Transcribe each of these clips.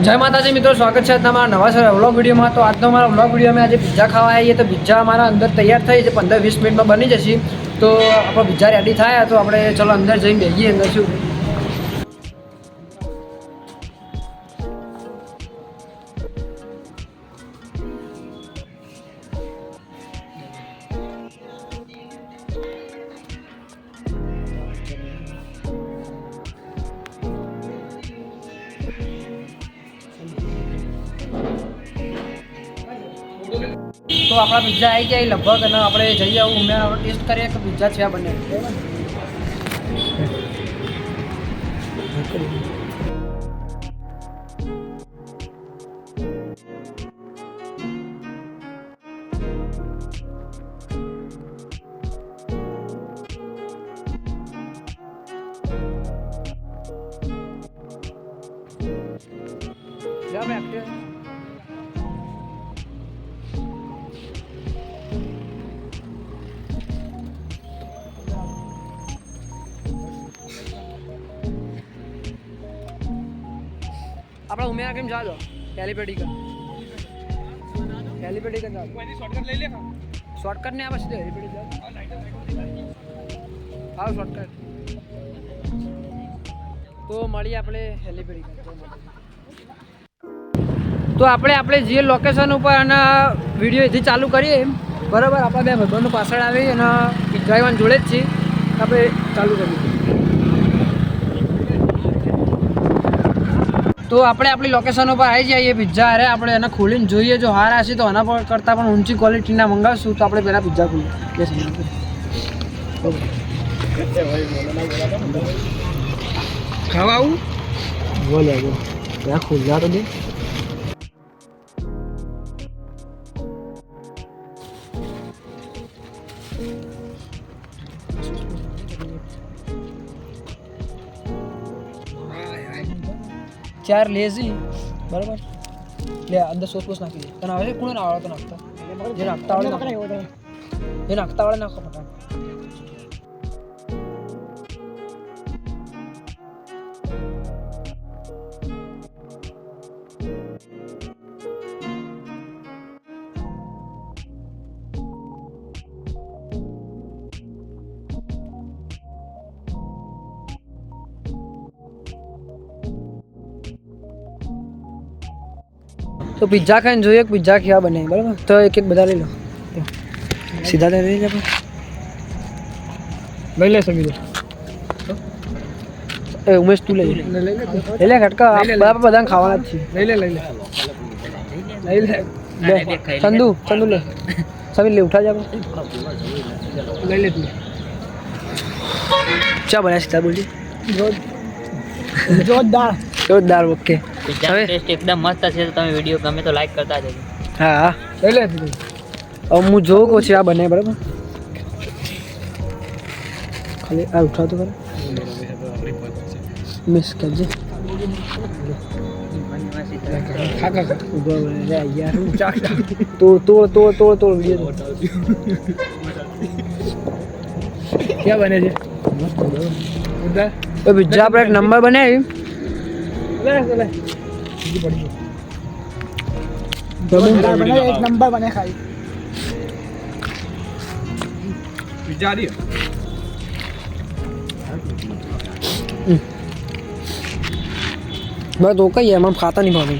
जय माताजी मित्रों, स्वागत है તમારા નવા વ્લોગ વિડીયોમાં। તો આજનો મારા વ્લોગ વિડીયોમાં આજે પિઝા ખાવા આવીએ તો પિઝા અમારા અંદર તૈયાર થઈ છે, 15-20 મિનિટમાં બની જશે। તો આપણો પિઝા રેડી થાય તો આપણે ચલો અંદર જઈને બેસીએ। અંદર શું तो अपना पिज्जा आई गया लगभग અને આપણે જઈ આવું અમે ટેસ્ટ કરીએ કે પિઝા છે બને। जा बैठते हैं। अपना उमेरा केम जा दो हेलीपैड का जा शॉर्टकट ले ले शॉर्टकट नहीं आ बस हेलीपैड जा आओ शॉर्टकट तो मळी આપણે हेलीपैड तो આપણે જે લોકેશન ઉપર અને વિડિયો એથી ચાલુ કરીએ બરાબર। આપણા બે ભાઈબંધો પાછળ આવી અને પિઝાવાન જોડે જ છે, આપણે ચાલુ કરીએ। तो આપણે આપણી લોકેશન ઉપર આવી જઈએ। પિઝા અરે આપણે એને ખોલીને જોઈએ, જો હાર હશે તો આના પર કરતાં પણ ઊંચી ક્વોલિટીના મંગાવશું। તો આપણે પહેલાં પિઝા ખોલીએ ખાવા આવું બોલે ત્યાં ખોલ્યા તો દે। चार लेजी बराबर ले अंदर सोस पोस नाखी तने आवे कोण आवडतो तो नाखता जे नाखता वाले नाखो पटा। तो पिज्जा खाने જોઈએ पिज्जा क्या बने बराबर। तो एक एक बता ले लो सीधा दे दे ले ले सभी दे ए उमेश तू ले ले घटका बाप बदान खावाना छी ले ले चंदू ले सभी ले उठा जा ले तू क्या बना सीधा बोलिए जोरदार ओके। पिज्जा टेस्ट एकदम मस्त है। तो તમે વિડિયો ગમે તો લાઈક કરતા જજો। હા લે अब હું જો કો છે આ બને બરાબર। ખાલી આ ઉઠા તો કરે મિસ કરજે ખા ઉભો રે યાર तो क्या बने છે ઉધર તો પિઝા પર એક નંબર બને ले एक नंबर बने खाई पिज्जा आ रही है मैं तो कही है मैं खाता नहीं भाभी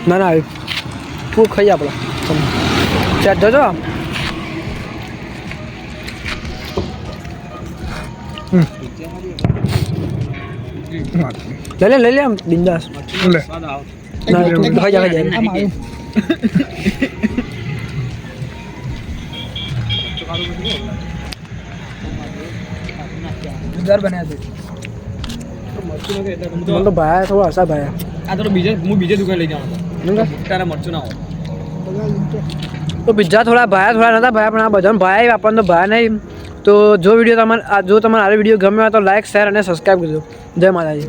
ना तू खाई अपना चट दो ले ले हम बिंदास ले ना तू खा जा घर बना दे तो भाया थोड़ा ऐसा भाया आ तो बीजे दुकान ले जाऊंगा तारा मरचू ना हो तो पिज्जा थोड़ा भाया थोड़ा नता भाया पण आ बधन भाया आपन तो भाया नहीं। तो जो वीडियो તમારે આ વિડીયો ગમ્યો હોય તો લાઈક શેર અને સબસ્ક્રાઇબ કરજો। જય માતાજી।